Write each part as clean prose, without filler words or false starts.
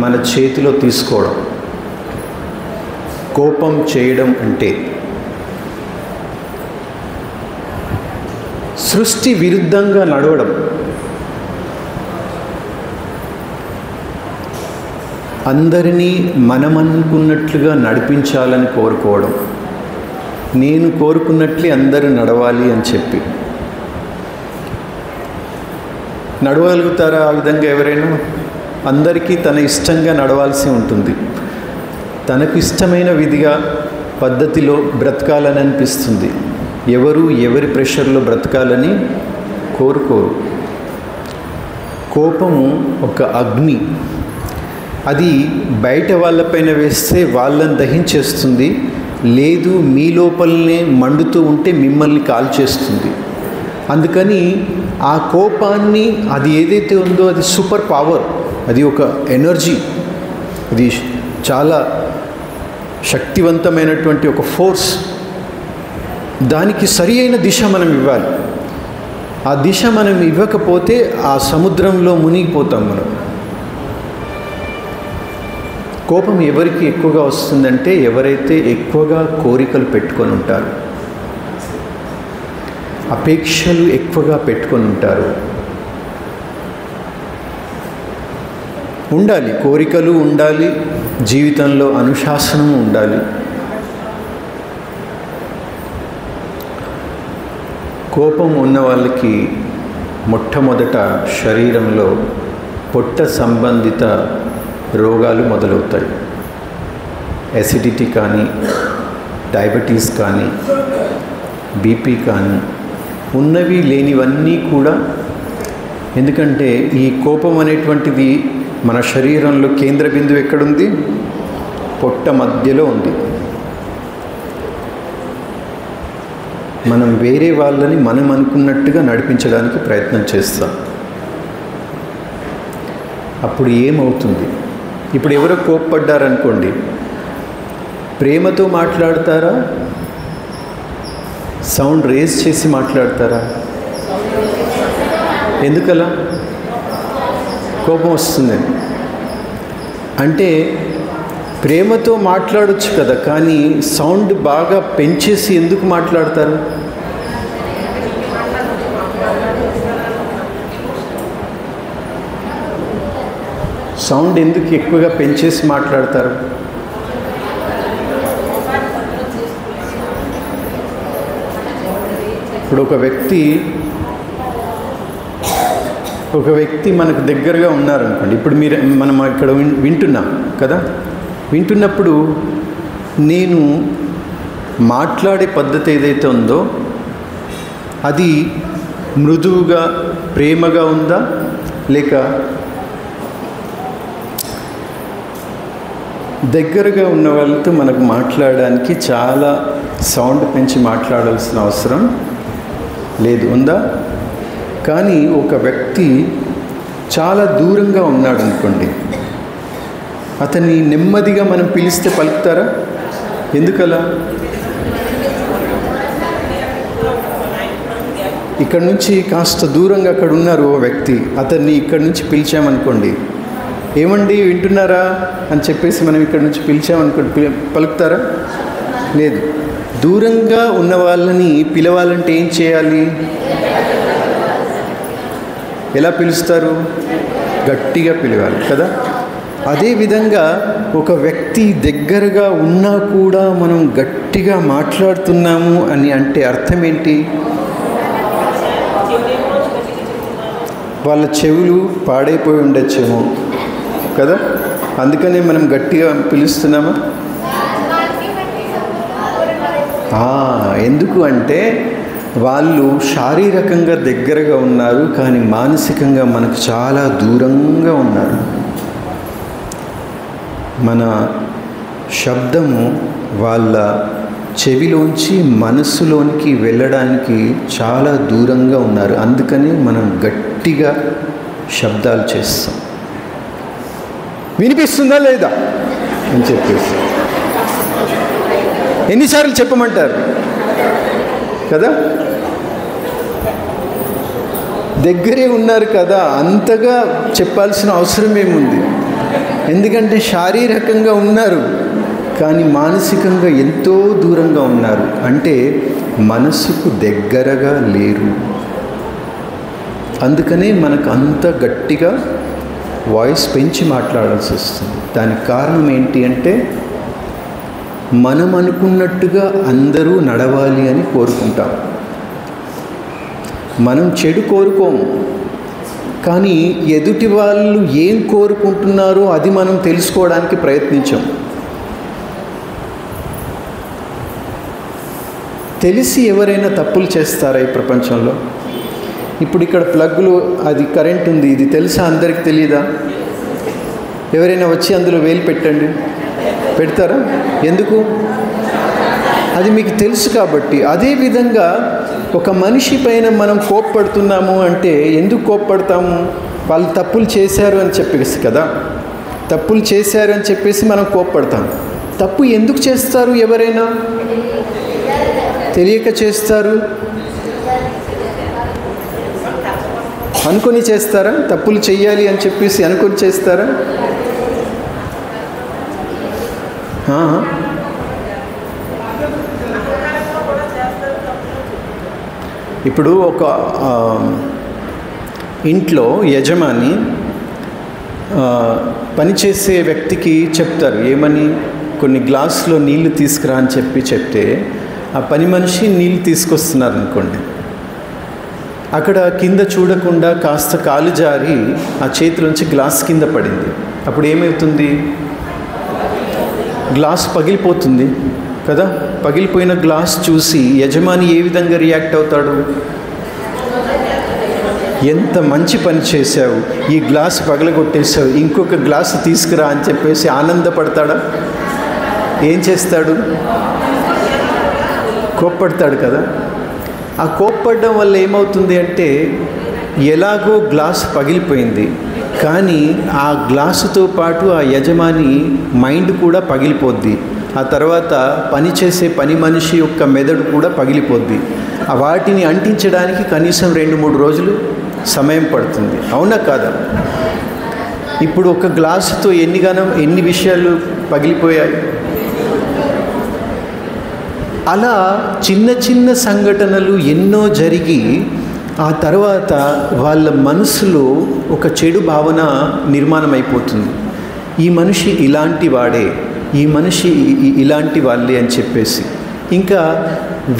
మన చేతిలో తీసుకోవడం, కోపం చేయడం అంటే సృష్టి విరుద్ధంగా నడవడం. అందరినీ మనమనుకున్నట్లుగా నడిపించాలని కోరుకోవడం, నేను కోరుకున్నట్లే అందరూ నడవాలి అని చెప్పి. నడవగలుగుతారా ఆ విధంగా ఎవరైనా? అందరికీ తన ఇష్టంగా నడవాల్సి ఉంటుంది. తనకు ఇష్టమైన విధిగా పద్ధతిలో బ్రతకాలని అనిపిస్తుంది. ఎవరు ఎవరి ప్రెషర్లో బ్రతకాలని కోరుకోరు. కోపము ఒక అగ్ని. అది బయట వాళ్ళపైన వేస్తే వాళ్ళని దహించేస్తుంది. లేదు, మీ లోపలనే మండుతూ ఉంటే మిమ్మల్ని కాల్చేస్తుంది. అందుకని ఆ కోపాన్ని, అది ఏదైతే ఉందో అది సూపర్ పవర్, అది ఒక ఎనర్జీ, అది చాలా శక్తివంతమైనటువంటి ఒక ఫోర్స్. దానికి సరి అయిన దిశ మనం ఇవ్వాలి. ఆ దిశ మనం ఇవ్వకపోతే ఆ సముద్రంలో మునిగిపోతాం మనం. కోపం ఎవరికి ఎక్కువగా వస్తుందంటే ఎవరైతే ఎక్కువగా కోరికలు పెట్టుకొని ఉంటారు, అపేక్షలు ఎక్కువగా పెట్టుకొని ఉంటారు. ఉండాలి, కోరికలు ఉండాలి, జీవితంలో అనుశాసనం ఉండాలి. కోపం ఉన్న వాళ్ళకి మొట్టమొదట శరీరంలో పొట్ట సంబంధిత రోగాలు మొదలవుతాయి. ఎసిడిటీ కానీ, డయాబెటీస్ కానీ, బీపీ కానీ, ఉన్నవి లేనివన్నీ కూడా. ఎందుకంటే ఈ కోపం అనేటువంటిది మన శరీరంలో కేంద్ర బిందువు ఎక్కడుంది? పొట్ట మధ్యలో ఉంది. మనం వేరే వాళ్ళని మనం అనుకున్నట్టుగా నడిపించడానికి ప్రయత్నం చేస్తాం. అప్పుడు ఏమవుతుంది? ఇప్పుడు ఎవరో కోప్పడ్డారనుకోండి, ప్రేమతో మాట్లాడతారా, సౌండ్ రేజ్ చేసి మాట్లాడతారా? ఎందుకలా? కోపం వస్తుంది అంటే ప్రేమతో మాట్లాడొచ్చు కదా, కానీ సౌండ్ బాగా పెంచేసి ఎందుకు మాట్లాడతారు? సౌండ్ ఎందుకు ఎక్కువగా పెంచేసి మాట్లాడతారు? ఇప్పుడు ఒక వ్యక్తి మనకు దగ్గరగా ఉన్నారనుకోండి. ఇప్పుడు మనం ఇక్కడ వింటున్నాం కదా, వింటున్నప్పుడు నేను మాట్లాడే పద్ధతి ఏదైతే ఉందో అది మృదువుగా ప్రేమగా ఉందా, లేక దగ్గరగా ఉన్న వాళ్ళతో మనకు మాట్లాడడానికి చాలా సౌండ్ పెంచి మాట్లాడాల్సిన అవసరం లేదు, ఉందా? కానీ ఒక వ్యక్తి చాలా దూరంగా ఉన్నాడు అనుకోండి, అతన్ని నెమ్మదిగా మనం పిలిస్తే పలుకుతారా? ఎందుకలా? ఇక్కడ నుంచి కాస్త దూరంగా అక్కడ ఉన్నారు ఓ వ్యక్తి, అతన్ని ఇక్కడ నుంచి పిలిచామనుకోండి, ఏమండి వింటున్నారా అని చెప్పేసి మనం ఇక్కడ నుంచి పిలిచామనుకోండి, పలుకుతారా? లేదు. దూరంగా ఉన్న వాళ్ళని పిలవాలంటే ఏం చేయాలి? ఎలా పిలుస్తారు? గట్టిగా పిలవాలి కదా. అదేవిధంగా ఒక వ్యక్తి దగ్గరగా ఉన్నా కూడా మనం గట్టిగా మాట్లాడుతున్నాము అని అంటే అర్థం ఏంటి? వాళ్ళ చెవులు పాడైపోయి ఉండొచ్చేమో కదా, అందుకనే మనం గట్టిగా పిలుస్తున్నామా? ఎందుకు అంటే వాళ్ళు శారీరకంగా దగ్గరగా ఉన్నారు, కానీ మానసికంగా మనకు చాలా దూరంగా ఉన్నారు. మన శబ్దము వాళ్ళ చెవిలోంచి మనస్సులోనికి వెళ్ళడానికి చాలా దూరంగా ఉన్నారు. అందుకని మనం గట్టిగా శబ్దాలు చేస్తాం. వినిపిస్తుందా లేదా అని చెప్పేసి ఎన్నిసార్లు చెప్పమంటారు కదా? దగ్గరే ఉన్నారు కదా, అంతగా చెప్పాల్సిన అవసరం ఏముంది? ఎందుకంటే శారీరకంగా ఉన్నారు కానీ మానసికంగా ఎంతో దూరంగా ఉన్నారు. అంటే మనసుకు దగ్గరగా లేరు. అందుకనే మనకు అంత గట్టిగా వాయిస్ పెంచి మాట్లాడాల్సి వస్తుంది. దానికి కారణం ఏంటి అంటే మనం అనుకున్నట్టుగా అందరూ నడవాలి అని కోరుకుంటాం. మనం చెడు కోరుకోము, కానీ ఎదుటి వాళ్ళు ఏం కోరుకుంటున్నారో అది మనం తెలుసుకోవడానికి ప్రయత్నించాం. తెలిసి ఎవరైనా తప్పులు చేస్తారా ఈ ప్రపంచంలో? ఇప్పుడు ఇక్కడ ప్లగ్లు, అది కరెంట్ ఉంది, ఇది తెలుసా? అందరికీ తెలియదా? ఎవరైనా వచ్చి అందులో వేలు పెట్టండి, పెడతారా? ఎందుకు? అది మీకు తెలుసు కాబట్టి. అదేవిధంగా ఒక మనిషి పైన మనం కోప్పడుతున్నాము అంటే ఎందుకు కోప్పడతాము? వాళ్ళు తప్పులు చేశారు అని చెప్పేసి కదా. తప్పులు చేశారు అని చెప్పేసి మనం కోప్పడతాం. తప్పు ఎందుకు చేస్తారు? ఎవరైనా తెలియక చేస్తారు, అనుకొని చేస్తారా? తప్పులు చెయ్యాలి అని చెప్పేసి అనుకొని చేస్తారా? ఇప్పుడు ఒక ఇంట్లో యజమాని పనిచేసే వ్యక్తికి చెప్తారు ఏమని, కొన్ని గ్లాసులో నీళ్లు తీసుకురా అని చెప్తే ఆ పని మనిషి నీళ్ళు తీసుకొస్తున్నారు అనుకోండి, అక్కడ కింద చూడకుండా కాస్త కాలు జారి ఆ చేతిలోంచి గ్లాస్ కింద పడింది. అప్పుడు ఏమవుతుంది? గ్లాస్ పగిలిపోతుంది కదా. పగిలిపోయిన గ్లాస్ చూసి యజమాని ఏ విధంగా రియాక్ట్ అవుతాడు? ఎంత మంచి పని చేశావు, ఈ గ్లాస్ పగలగొట్టేశావు, ఇంకొక గ్లాసు తీసుకురా అని చెప్పేసి ఆనందపడతాడా? ఏం చేస్తాడు? కోప్పడతాడు కదా. ఆ కోప్పడడం వల్ల ఏమవుతుంది అంటే ఎలాగో గ్లాస్ పగిలిపోయింది, కానీ ఆ గ్లాసుతో పాటు ఆ యజమాని మైండ్ కూడా పగిలిపోద్ది. ఆ తర్వాత పనిచేసే పని మనిషి యొక్క మెదడు కూడా పగిలిపోద్ది. వాటిని అంటించడానికి కనీసం 2-3 రోజులు సమయం పడుతుంది. అవునా కాదా? ఇప్పుడు ఒక గ్లాసుతో ఎన్ని విషయాలు పగిలిపోయాయి. అలా చిన్న చిన్న సంఘటనలు ఎన్నో జరిగి ఆ తర్వాత వాళ్ళ మనసులో ఒక చెడు భావన నిర్మాణం అయిపోతుంది. ఈ మనిషి ఇలాంటి వాడే, ఈ మనిషి ఇలాంటి వాళ్ళే అని చెప్పేసి. ఇంకా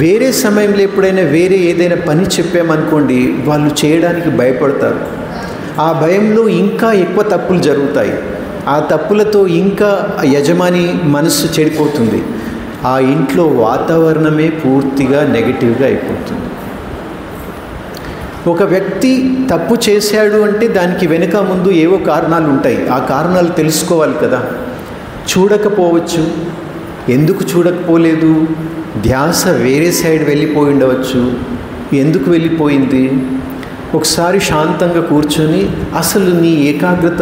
వేరే సమయంలో ఎప్పుడైనా వేరే ఏదైనా పని చెప్పామనుకోండి, వాళ్ళు చేయడానికి భయపడతారు. ఆ భయంలో ఇంకా ఎక్కువ తప్పులు జరుగుతాయి. ఆ తప్పులతో ఇంకా యజమాని మనస్సు చెడిపోతుంది. ఆ ఇంట్లో వాతావరణమే పూర్తిగా నెగటివ్గా అయిపోతుంది. ఒక వ్యక్తి తప్పు చేశాడు అంటే దానికి వెనుక ముందు ఏవో కారణాలు ఉంటాయి. ఆ కారణాలు తెలుసుకోవాలి కదా. చూడకపోవచ్చు. ఎందుకు చూడకపోలేదు? ధ్యాస వేరే సైడ్ వెళ్ళిపోయి ఉండవచ్చు. ఎందుకు వెళ్ళిపోయింది? ఒకసారి శాంతంగా కూర్చొని అసలు నీ ఏకాగ్రత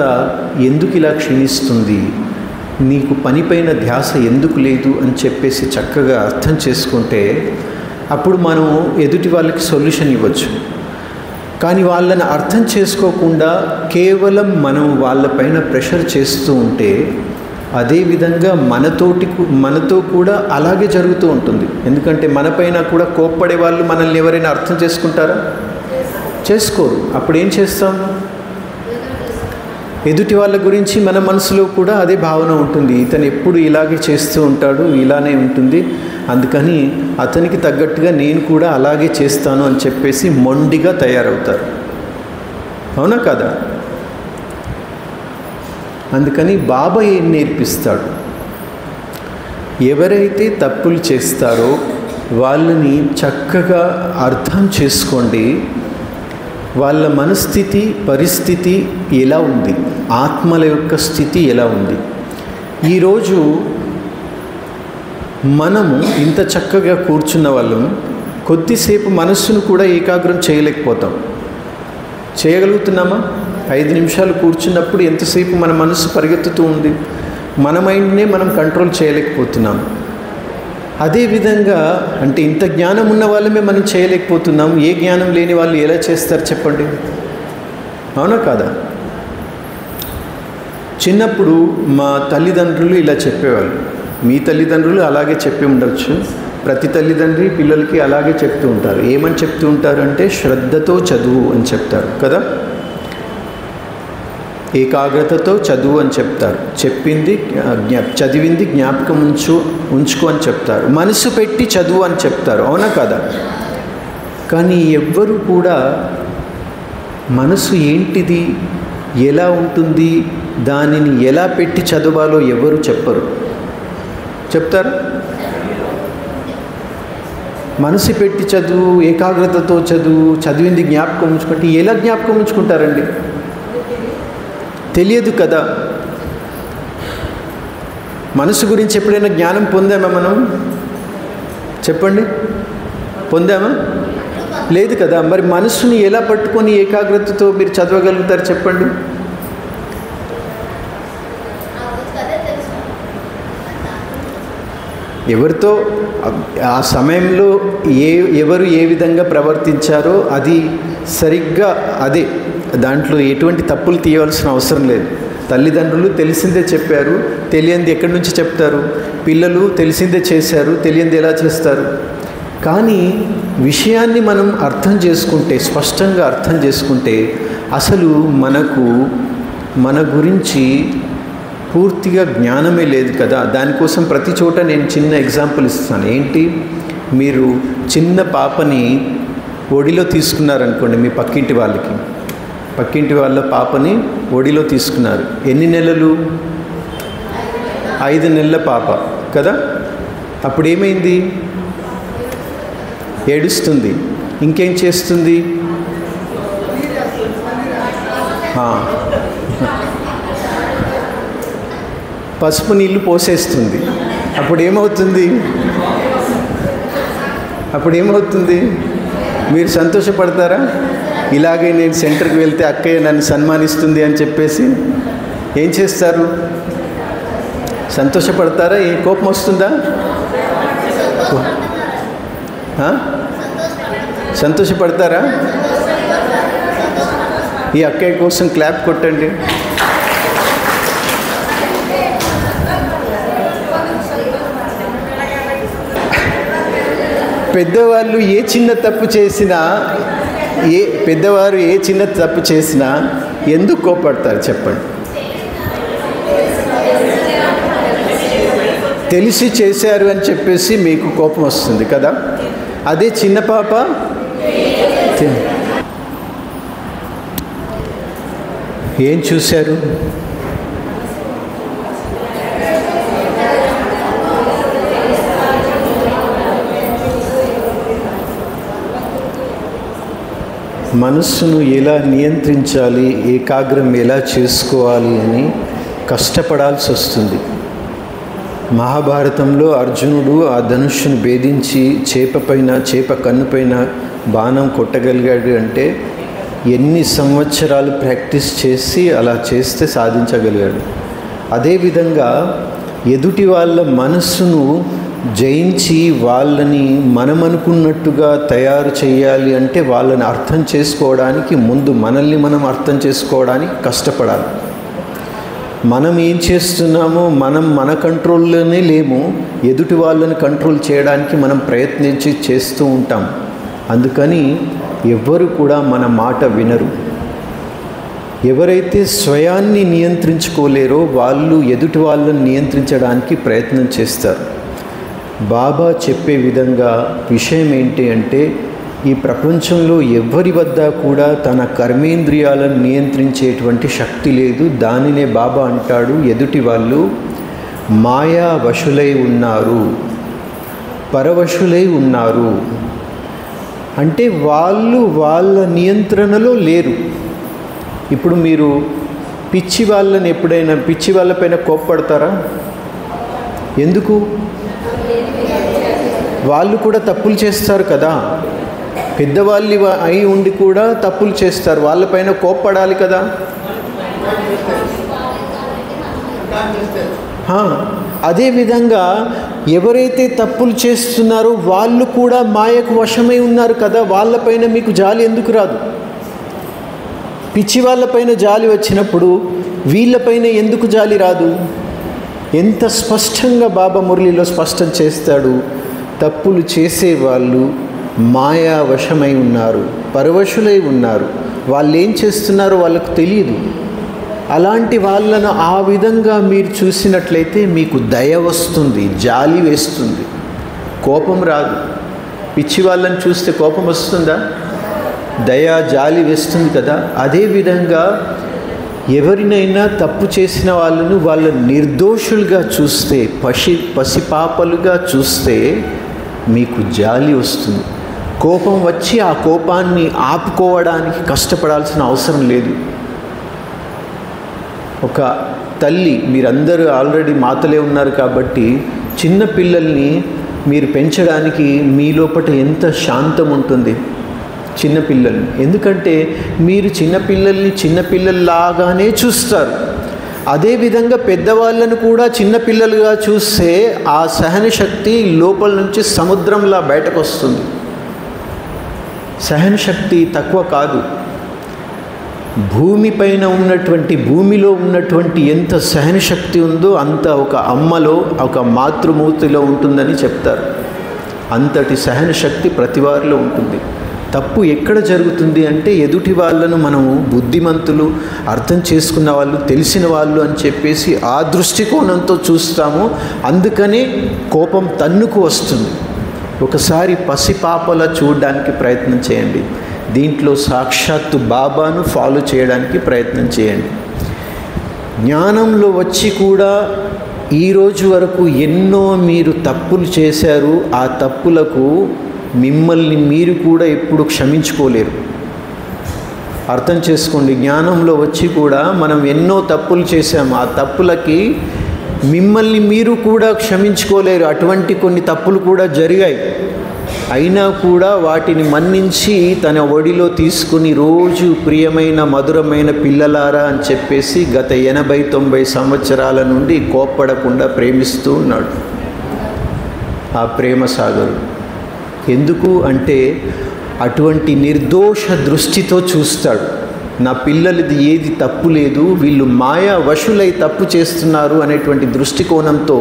ఎందుకు ఇలా క్షీణిస్తుంది, నీకు పనిపైన ధ్యాస ఎందుకు లేదు అని చెప్పేసి చక్కగా అర్థం చేసుకుంటే అప్పుడు మనం ఎదుటి వాళ్ళకి సొల్యూషన్ ఇవ్వచ్చు. కానీ వాళ్ళని అర్థం చేసుకోకుండా కేవలం మనం వాళ్ళపైన ప్రెషర్ చేస్తూ ఉంటే అదేవిధంగా మనతో కూడా అలాగే జరుగుతూ ఉంటుంది. ఎందుకంటే మనపైన కూడా కోప్పడే వాళ్ళు మనల్ని ఎవరైనా అర్థం చేసుకుంటారా? చేసుకోరు. అప్పుడు ఏం చేస్తాం? ఎదుటి వాళ్ళ గురించి మన మనసులో కూడా అదే భావన ఉంటుంది. ఇతను ఎప్పుడు ఇలాగే చేస్తూ ఉంటాడు, ఇలానే ఉంటుంది, అందుకని అతనికి తగ్గట్టుగా నేను కూడా అలాగే చేస్తాను అని చెప్పేసి మొండిగా తయారవుతారు. అవునా కదా? అందుకని బాబా ఏం నేర్పిస్తాడు? ఎవరైతే తప్పులు చేస్తారో వాళ్ళని చక్కగా అర్థం చేసుకోండి. వాళ్ళ మనస్థితి, పరిస్థితి ఎలా ఉంది, ఆత్మల యొక్క స్థితి ఎలా ఉంది. ఈరోజు మనము ఇంత చక్కగా కూర్చున్న వాళ్ళం కొద్దిసేపు మనస్సును కూడా ఏకాగ్రం చేయలేకపోతాం. చేయగలుగుతున్నామా? 5 నిమిషాలు కూర్చున్నప్పుడు ఎంతసేపు మన మనస్సు పరిగెత్తుతూ ఉంది. మన మైండ్నే మనం కంట్రోల్ చేయలేకపోతున్నాం. అదేవిధంగా అంటే ఇంత జ్ఞానం ఉన్న వాళ్ళమే మనం చేయలేకపోతున్నాం. ఏ జ్ఞానం లేని వాళ్ళు ఎలా చేస్తారు చెప్పండి? అవునా కాదా? చిన్నప్పుడు మా తల్లిదండ్రులు ఇలా చెప్పేవాళ్ళు. మీ తల్లిదండ్రులు అలాగే చెప్పి ఉండొచ్చు. ప్రతి తల్లిదండ్రి పిల్లలకి అలాగే చెప్తూ ఉంటారు. ఏమని చెప్తూ ఉంటారు అంటే శ్రద్ధతో చదువు అని చెప్తారు కదా, ఏకాగ్రతతో చదువు అని చెప్తారు. చదివింది జ్ఞాపకం ఉంచుకో అని చెప్తారు. మనసు పెట్టి చదువు అని చెప్తారు, అవునా కదా? కానీ ఎవ్వరు కూడా మనసు ఏంటిది, ఎలా ఉంటుంది, దానిని ఎలా పెట్టి చదవాలో ఎవరు చెప్పరు. చెప్తారు? మనసు పెట్టి చదువు, ఏకాగ్రతతో చదువు, చదివింది జ్ఞాపకం ఉంచుకుంటే ఎలా జ్ఞాపకం ఉంచుకుంటారండి? తెలియదు కదా. మనసు గురించి ఎప్పుడైనా జ్ఞానం పొందామా మనం? చెప్పండి, పొందామా? లేదు కదా. మరి మనసుని ఎలా పట్టుకొని ఏకాగ్రతతో మీరు చదవగలుగుతారు చెప్పండి? ఎవరితో ఆ సమయంలో ఎవరు ఏ విధంగా ప్రవర్తించారో అది సరిగ్గా అదే, దాంట్లో ఎటువంటి తప్పులు తీయవలసిన అవసరం లేదు. తల్లిదండ్రులు తెలిసిందే చెప్పారు, తెలియంది ఎక్కడి నుంచి చెప్తారు? పిల్లలు తెలిసిందే చేశారు, తెలియంది ఎలా చేస్తారు? కానీ విషయాన్ని మనం అర్థం చేసుకుంటే, స్పష్టంగా అర్థం చేసుకుంటే అసలు మన గురించి పూర్తిగా జ్ఞానమే లేదు కదా. దానికోసం ప్రతి చోట నేను చిన్న ఎగ్జాంపుల్ ఇస్తాను. ఏంటి, మీరు చిన్న పాపని ఒడిలో తీసుకున్నారనుకోండి, మీ పక్కింటి వాళ్ళ పాపని ఒడిలో తీసుకున్నారు. ఎన్ని నెలలు? 5 నెలల పాప కదా. అప్పుడు ఏమైంది? ఏడుస్తుంది. ఇంకేం చేస్తుంది? పసుపు నీళ్ళు పోసేస్తుంది. అప్పుడు ఏమవుతుంది? మీరు సంతోషపడతారా? ఇలాగే నేను సెంటర్కి వెళ్తే అక్కయ్య నన్ను సన్మానిస్తుంది అని చెప్పేసి ఏం చేస్తారు? సంతోషపడతారా? ఏ కోపం వస్తుందా? సంతోషపడతారా? ఈ అక్కయ్య కోసం క్లాప్ కొట్టండి. పెద్దవారు ఏ చిన్న తప్పు చేసినా ఎందుకు కోపడతారు చెప్పండి? తెలిసి చేశారు అని చెప్పేసి మీకు కోపం వస్తుంది కదా. అదే చిన్న పాప ఏం చూశారు? మనస్సును ఎలా నియంత్రించాలి, ఏకాగ్రం ఎలా చేసుకోవాలి అని కష్టపడాల్సి వస్తుంది. మహాభారతంలో అర్జునుడు ఆ ధనుష్సును భేదించి చేప కన్నుపైన బాణం కొట్టగలిగాడు అంటే ఎన్ని సంవత్సరాలు ప్రాక్టీస్ చేసి అలా చేస్తే సాధించగలిగాడు. అదేవిధంగా ఎదుటి వాళ్ళ మనస్సును జయించి వాళ్ళని మనం అనుకున్నట్టుగా తయారు చేయాలి అంటే వాళ్ళని అర్థం చేసుకోవడానికి ముందు మనల్ని మనం అర్థం చేసుకోవడానికి కష్టపడాలి. మనం ఏం చేస్తున్నామో మన కంట్రోల్లోనే లేము, ఎదుటి వాళ్ళని కంట్రోల్ చేయడానికి మనం ప్రయత్నించి చేస్తూ ఉంటాం. అందుకని ఎవ్వరు కూడా మన మాట వినరు. ఎవరైతే స్వయాన్ని నియంత్రించుకోలేరో వాళ్ళు ఎదుటి వాళ్ళని నియంత్రించడానికి ప్రయత్నం చేస్తారు. బాబా చెప్పే విధంగా విషయం ఏంటి అంటే ఈ ప్రపంచంలో ఎవ్వరి వద్ద కూడా తన కర్మేంద్రియాలను నియంత్రించేటువంటి శక్తి లేదు. దానినే బాబా అంటాడు, ఎదుటి వాళ్ళు మాయా వశులై ఉన్నారు, పరవశులై ఉన్నారు. అంటే వాళ్ళు వాళ్ళ నియంత్రణలో లేరు. ఇప్పుడు మీరు పిచ్చి వాళ్ళపైన కోప్పడతారా? ఎందుకు? వాళ్ళు కూడా తప్పులు చేస్తారు కదా. పెద్దవాళ్ళు అయి ఉండి కూడా తప్పులు చేస్తారు, వాళ్ళపైన కోప్పడాలి కదా. అదేవిధంగా ఎవరైతే తప్పులు చేస్తున్నారో వాళ్ళు కూడా మాయకు వశమై ఉన్నారు కదా, వాళ్ళపైన మీకు జాలి ఎందుకు రాదు? పిచ్చి వాళ్ళపైన జాలి వచ్చినప్పుడు వీళ్ళపైన ఎందుకు జాలి రాదు? ఎంత స్పష్టంగా బాబా మురళిలో స్పష్టం చేస్తాడు. తప్పులు చేసేవాళ్ళు మాయా వశమై ఉన్నారు, పరవశులై ఉన్నారు. వాళ్ళు ఏం చేస్తున్నారో వాళ్ళకు తెలియదు. అలాంటి వాళ్ళను ఆ విధంగా మీరు చూసినట్లయితే మీకు దయ వస్తుంది, జాలి వేస్తుంది, కోపం రాదు. పిచ్చి వాళ్ళని చూస్తే కోపం వస్తుందా? దయ, జాలి వేస్తుంది కదా. అదేవిధంగా ఎవరినైనా తప్పు చేసిన వాళ్ళను నిర్దోషులుగా చూస్తే, పసిపాపలుగా చూస్తే మీకు జాలి వస్తుంది. కోపం వచ్చి ఆ కోపాన్ని ఆపుకోవడానికి కష్టపడాల్సిన అవసరం లేదు. ఒక తల్లి, మీరందరూ ఆల్రెడీ మాతలే ఉన్నారు కాబట్టి చిన్న పిల్లల్ని మీరు పెంచడానికి మీ లోపల ఎంత శాంతం ఉంటుంది చిన్నపిల్లల్ని. ఎందుకంటే మీరు చిన్నపిల్లల్ని చిన్నపిల్లల్లాగానే చూస్తారు. అదేవిధంగా పెద్దవాళ్ళను కూడా చిన్నపిల్లలుగా చూస్తే ఆ సహనశక్తి లోపల నుంచి సముద్రంలా బయటకు వస్తుంది. సహనశక్తి తక్కువ కాదు. భూమిపైన భూమిలో ఉన్నటువంటి ఎంత సహనశక్తి ఉందో అంత ఒక అమ్మలో, ఒక మాతృమూర్తిలో ఉంటుందని చెప్తారు. అంతటి సహనశక్తి ప్రతి వారిలో ఉంటుంది. తప్పు ఎక్కడ జరుగుతుంది అంటే ఎదుటి వాళ్ళను మనము బుద్ధిమంతులు, అర్థం చేసుకున్న వాళ్ళు, తెలిసిన వాళ్ళు అని చెప్పేసి ఆ దృష్టికోణంతో చూస్తాము. అందుకనే కోపం తన్నుకు వస్తుంది. ఒకసారి పసిపాపలా చూడడానికి ప్రయత్నం చేయండి. దీంట్లో సాక్షాత్తు బాబాను ఫాలో చేయడానికి ప్రయత్నం చేయండి. జ్ఞానంలో వచ్చి కూడా ఈరోజు వరకు ఎన్నో మీరు తప్పులు చేశారు. ఆ తప్పులకు మిమ్మల్ని మీరు కూడా ఎప్పుడు క్షమించుకోలేరు. అర్థం చేసుకోండి. జ్ఞానంలో వచ్చి కూడా మనం ఎన్నో తప్పులు చేశాము. ఆ తప్పులకి మిమ్మల్ని మీరు కూడా క్షమించుకోలేరు. అటువంటి కొన్ని తప్పులు కూడా జరిగాయి. అయినా కూడా వాటిని మన్నించి తన ఒడిలో తీసుకుని రోజు ప్రియమైన మధురమైన పిల్లలారా అని చెప్పేసి గత 80-90 సంవత్సరాల నుండి కోప్పడకుండా ప్రేమిస్తూ ఉన్నాడు ఆ ప్రేమ సాగరుడు. ఎందుకు అంటే అటువంటి నిర్దోష దృష్టితో చూస్తాడు. నా పిల్లలది ఏది తప్పు లేదు, వీళ్ళు మాయా వశులై తప్పు చేస్తున్నారు అనేటువంటి దృష్టికోణంతో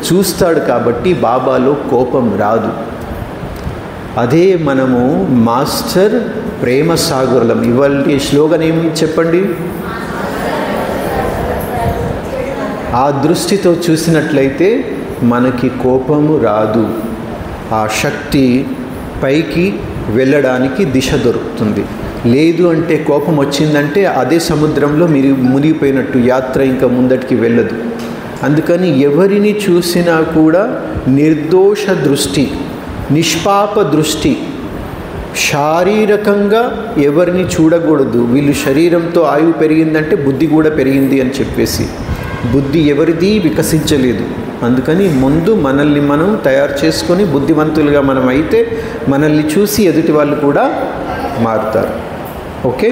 చూస్తాడు. కాబట్టి బాబాలో కోపం రాదు. అదే మనము మాస్టర్ ప్రేమ సాగరులం. ఇవాళ స్లోగన్ ఏమి చెప్పండి? ఆ దృష్టితో చూసినట్లయితే మనకి కోపము రాదు. ఆ శక్తి పైకి వెళ్ళడానికి దిశ దొరుకుతుంది. లేదు అంటే కోపం వచ్చిందంటే అదే సముద్రంలో మీరు మునిగిపోయినట్టు, యాత్ర ఇంకా ముందటికి వెళ్ళదు. అందుకని ఎవరిని చూసినా కూడా నిర్దోష దృష్టి, నిష్పాప దృష్టి. శారీరకంగా ఎవరిని చూడకూడదు. వీళ్ళు శరీరంతో ఆయువు పెరిగిందంటే బుద్ధి కూడా పెరిగింది అని చెప్పేసి, బుద్ధి ఎవరిది వికసించలేదు. అందుకని ముందు మనల్ని మనం తయారు చేసుకొని బుద్ధిమంతులుగా మనం అయితే మనల్ని చూసి ఎదుటి వాళ్ళు కూడా మారుతారు. ఓకే.